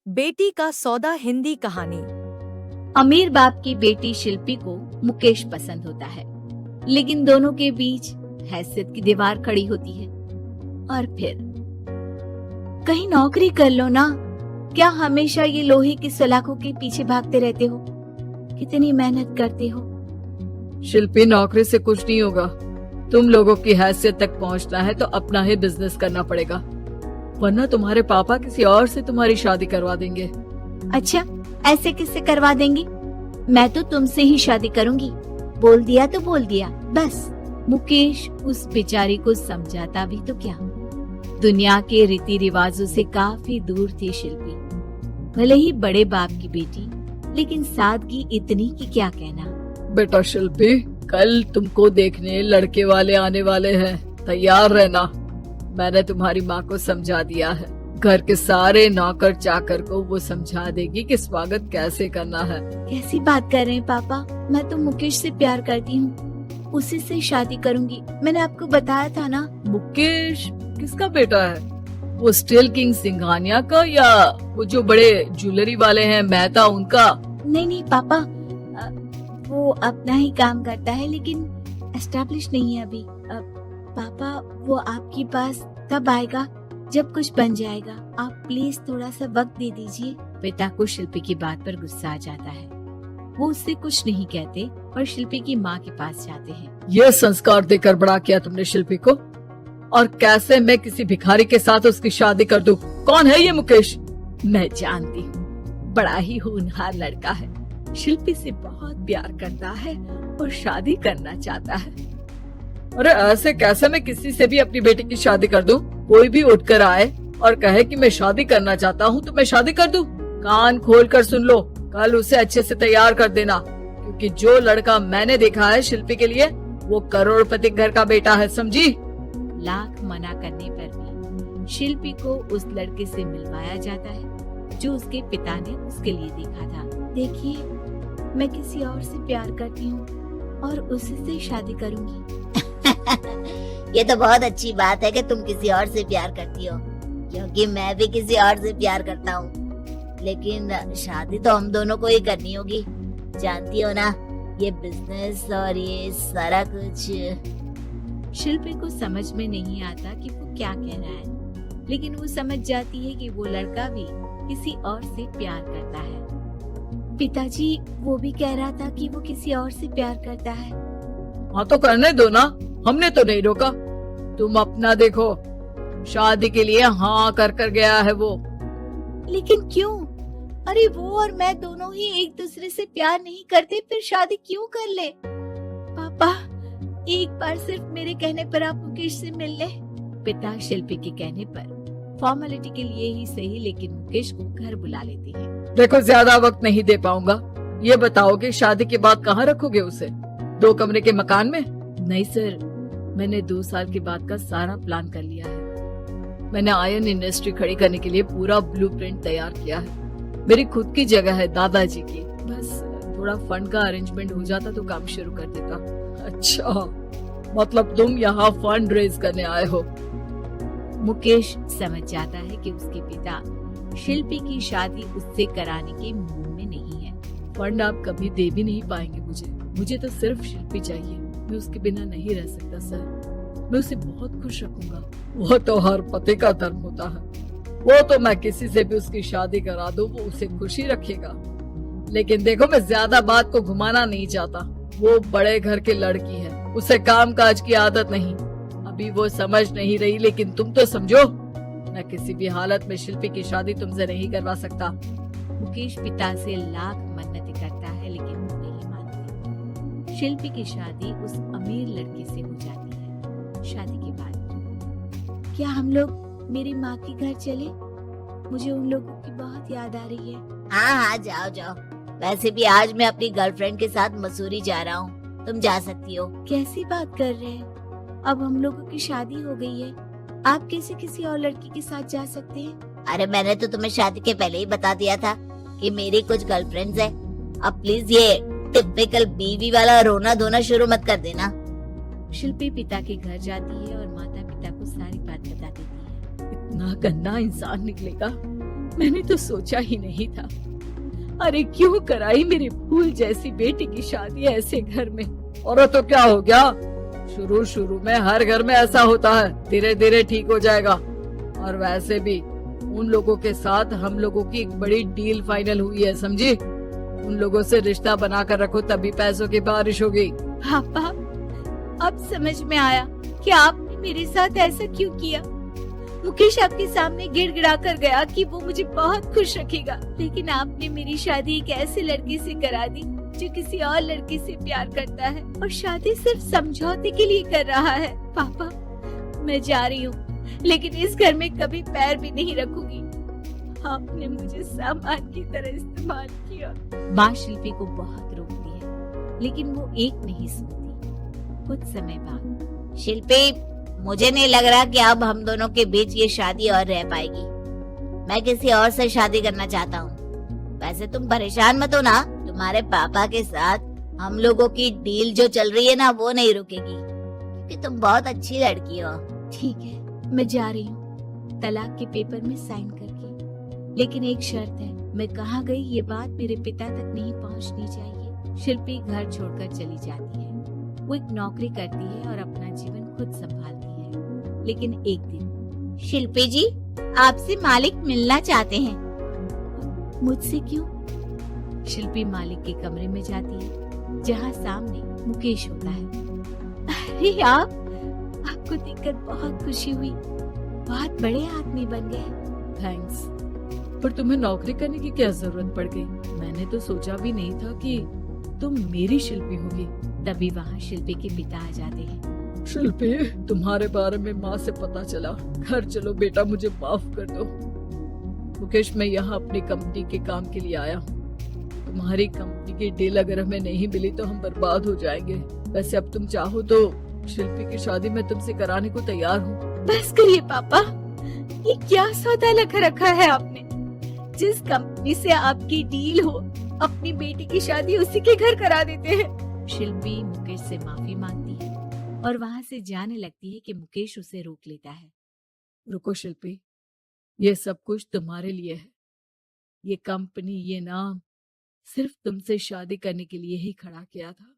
बेटी का सौदा हिंदी कहानी। अमीर बाप की बेटी शिल्पी को मुकेश पसंद होता है, लेकिन दोनों के बीच हैसियत की दीवार खड़ी होती है। और फिर कहीं नौकरी कर लो ना, क्या हमेशा ये लोहे की सलाखों के पीछे भागते रहते हो? कितनी मेहनत करते हो। शिल्पी, नौकरी से कुछ नहीं होगा। तुम लोगों की हैसियत तक पहुंचना है तो अपना ही बिजनेस करना पड़ेगा, वरना तुम्हारे पापा किसी और से तुम्हारी शादी करवा देंगे। अच्छा, ऐसे किससे करवा देंगे? मैं तो तुमसे ही शादी करूंगी। बोल दिया तो बोल दिया, बस। मुकेश उस बेचारी को समझाता भी तो क्या। दुनिया के रीति रिवाजों से काफी दूर थी शिल्पी। भले ही बड़े बाप की बेटी, लेकिन सादगी इतनी कि क्या कहना। बेटा शिल्पी, कल तुमको देखने लड़के वाले आने वाले हैं, तैयार रहना। मैंने तुम्हारी माँ को समझा दिया है। घर के सारे नौकर चाकर को वो समझा देगी कि स्वागत कैसे करना है। कैसी बात कर रहे हैं पापा? मैं तो मुकेश से प्यार करती हूँ, उसी से शादी करूंगी। मैंने आपको बताया था ना। मुकेश किसका बेटा है? वो स्टील किंग सिंघानिया का या वो जो बड़े ज्वेलरी वाले हैं मेहता, उनका? नहीं नहीं पापा, वो अपना ही काम करता है, लेकिन एस्टेब्लिश नहीं है अभी। पापा, वो आपके पास तब आएगा जब कुछ बन जाएगा। आप प्लीज थोड़ा सा वक्त दे दीजिए। पिता को शिल्पी की बात पर गुस्सा आ जाता है। वो उससे कुछ नहीं कहते और शिल्पी की माँ के पास जाते हैं। ये संस्कार देकर बड़ा किया तुमने शिल्पी को, और कैसे मैं किसी भिखारी के साथ उसकी शादी कर दूं? कौन है ये मुकेश? मैं जानती हूँ, बड़ा ही होनहार लड़का है। शिल्पी से बहुत प्यार करता है और शादी करना चाहता है। अरे ऐसे कैसे मैं किसी से भी अपनी बेटी की शादी कर दूं? कोई भी उठकर आए और कहे कि मैं शादी करना चाहता हूँ तो मैं शादी कर दूं? कान खोल कर सुन लो, कल उसे अच्छे से तैयार कर देना, क्योंकि जो लड़का मैंने देखा है शिल्पी के लिए, वो करोड़पति घर का बेटा है, समझी? लाख मना करने पर भी शिल्पी को उस लड़के से मिलवाया जाता है जो उसके पिता ने उसके लिए देखा था। देखिए, मैं किसी और से प्यार करती हूँ और उसी से शादी करूंगी। ये तो बहुत अच्छी बात है कि तुम किसी और से प्यार करती हो, क्योंकि मैं भी किसी और से प्यार करता हूँ। लेकिन शादी तो हम दोनों को ही करनी होगी, जानती हो ना, ये बिजनेस और ये सारा कुछ। शिल्पी को समझ में नहीं आता कि वो क्या कह रहा है, लेकिन वो समझ जाती है कि वो लड़का भी किसी और से प्यार करता है। पिताजी, वो भी कह रहा था कि वो किसी और से प्यार करता है। हाँ तो करने दो ना, हमने तो नहीं रोका। तुम अपना देखो, शादी के लिए हाँ कर कर गया है वो। लेकिन क्यों? अरे वो और मैं दोनों ही एक दूसरे से प्यार नहीं करते, फिर शादी क्यों कर ले? पापा, एक बार सिर्फ मेरे कहने पर आप मुकेश से मिल ले। पिता शिल्पी के कहने पर फॉर्मेलिटी के लिए ही सही, लेकिन मुकेश को घर बुला लेते हैं। देखो, ज्यादा वक्त नहीं दे पाऊंगा। ये बताओ कि शादी के बाद कहाँ रखोगे उसे? 2 कमरे के मकान में? नहीं सर, मैंने 2 साल के बाद का सारा प्लान कर लिया है। मैंने आयरन इंडस्ट्री खड़ी करने के लिए पूरा ब्लूप्रिंट तैयार किया है। मेरी खुद की जगह है दादाजी की, बस थोड़ा फंड का अरेंजमेंट हो जाता तो काम शुरू कर देता। अच्छा, मतलब तुम यहाँ फंड रेज करने आए हो? मुकेश समझ जाता है कि उसके पिता शिल्पी की शादी उससे कराने के मूड में नहीं है। फंड आप कभी दे भी नहीं पाएंगे मुझे तो सिर्फ शिल्पी चाहिए। मैं उसके बिना नहीं रह सकता सर। मैं उसे बहुत खुश रखूंगा। वो तो हर पति का धर्म होता है। वो तो मैं किसी से भी उसकी शादी करा दूं, वो उसे खुशी रखेगा। लेकिन देखो, मैं ज्यादा बात को घुमाना नहीं चाहता। वो बड़े घर की लड़की है, उसे काम काज की आदत नहीं। अभी वो समझ नहीं रही, लेकिन तुम तो समझो। मैं किसी भी हालत में शिल्पी की शादी तुमसे नहीं करवा सकता। मुकेश पिता से लाख मन्नतें करता है, लेकिन वो नहीं मानते। शिल्पी की शादी उस अमीर लड़के से हो जाती है। शादी के बाद क्या हम लोग मेरी माँ के घर चले? मुझे उन लोगों की बहुत याद आ रही है। हाँ हाँ, जाओ जाओ। वैसे भी आज मैं अपनी गर्लफ्रेंड के साथ मसूरी जा रहा हूँ, तुम जा सकती हो। कैसी बात कर रहे हैं? अब हम लोगों की शादी हो गई है, आप कैसे किसी और लड़की के साथ जा सकते हैं? अरे मैंने तो तुम्हें शादी के पहले ही बता दिया था कि मेरी कुछ गर्लफ्रेंड्स है। अब प्लीज ये टिपिकल बीवी वाला रोना धोना शुरू मत कर देना। शिल्पी पिता के घर जाती है और माता पिता को सारी बात बता देती है। इतना गंदा इंसान निकलेगा मैंने तो सोचा ही नहीं था। अरे क्यों कराई मेरी फूल जैसी बेटी की शादी ऐसे घर में। और तो क्या हो गया, शुरू शुरू में हर घर में ऐसा होता है, धीरे धीरे ठीक हो जाएगा। और वैसे भी उन लोगों के साथ हम लोगों की एक बड़ी डील फाइनल हुई है, समझी। उन लोगों से रिश्ता बनाकर रखो, तभी पैसों की बारिश होगी। पापा, अब समझ में आया कि आपने मेरे साथ ऐसा क्यों किया। मुकेश आपके सामने गिड़गिड़ा कर गया कि वो मुझे बहुत खुश रखेगा, लेकिन आपने मेरी शादी एक ऐसे लड़के से करा दी जो किसी और लड़के से प्यार करता है और शादी सिर्फ समझौते के लिए कर रहा है। पापा, मैं जा रही हूँ, लेकिन इस घर में कभी पैर भी नहीं रखूंगी। आपने मुझे सामान की तरह इस्तेमाल किया। माँ शिल्पी को बहुत रोकती है, लेकिन वो एक नहीं सुनती। कुछ समय बाद, शिल्पी, मुझे नहीं लग रहा कि अब हम दोनों के बीच ये शादी और रह पाएगी। मैं किसी और से शादी करना चाहता हूँ। वैसे तुम परेशान मत हो ना, तुम्हारे पापा के साथ हम लोगों की डील जो चल रही है ना, वो नहीं रुकेगी, क्योंकि तुम बहुत अच्छी लड़की हो। ठीक है, मैं जा रही हूँ तलाक के पेपर में साइन करके, लेकिन एक शर्त है, मैं कहाँ गई ये बात मेरे पिता तक नहीं पहुँचनी चाहिए। शिल्पी घर छोड़कर चली जाती है। वो एक नौकरी करती है और अपना जीवन खुद संभालती है। लेकिन एक दिन, शिल्पी जी, आपसे मालिक मिलना चाहते हैं। मुझसे क्यों? शिल्पी मालिक के कमरे में जाती है, जहाँ सामने मुकेश होता है। अरे आपको देखकर बहुत खुशी हुई, बहुत बड़े आदमी बन गए। थैंक्स, पर तुम्हें नौकरी करने की क्या जरूरत पड़ गई? मैंने तो सोचा भी नहीं था कि तुम मेरी शिल्पी होगी। तभी वहाँ शिल्पी के पिता आ जाते हैं। शिल्पी, तुम्हारे बारे में माँ से पता चला। घर चलो बेटा, मुझे माफ कर दो। मुकेश, मैं यहाँ अपनी कंपनी के काम के लिए आया हूँ। तुम्हारी कंपनी की डील अगर हमें नहीं मिली तो हम बर्बाद हो जाएंगे। वैसे अब तुम चाहो तो शिल्पी की शादी मैं तुमसे कराने को तैयार हूँ। बस करिए पापा, ये क्या सौदा लगा रखा है आपने। जिस कंपनी से आपकी डील हो, अपनी बेटी की शादी उसी के घर करा देते हैं। शिल्पी मुकेश से माफी मांगती है और वहाँ से जाने लगती है कि मुकेश उसे रोक लेता है। रुको शिल्पी, ये सब कुछ तुम्हारे लिए है। ये कंपनी, ये नाम सिर्फ तुमसे शादी करने के लिए ही खड़ा किया था।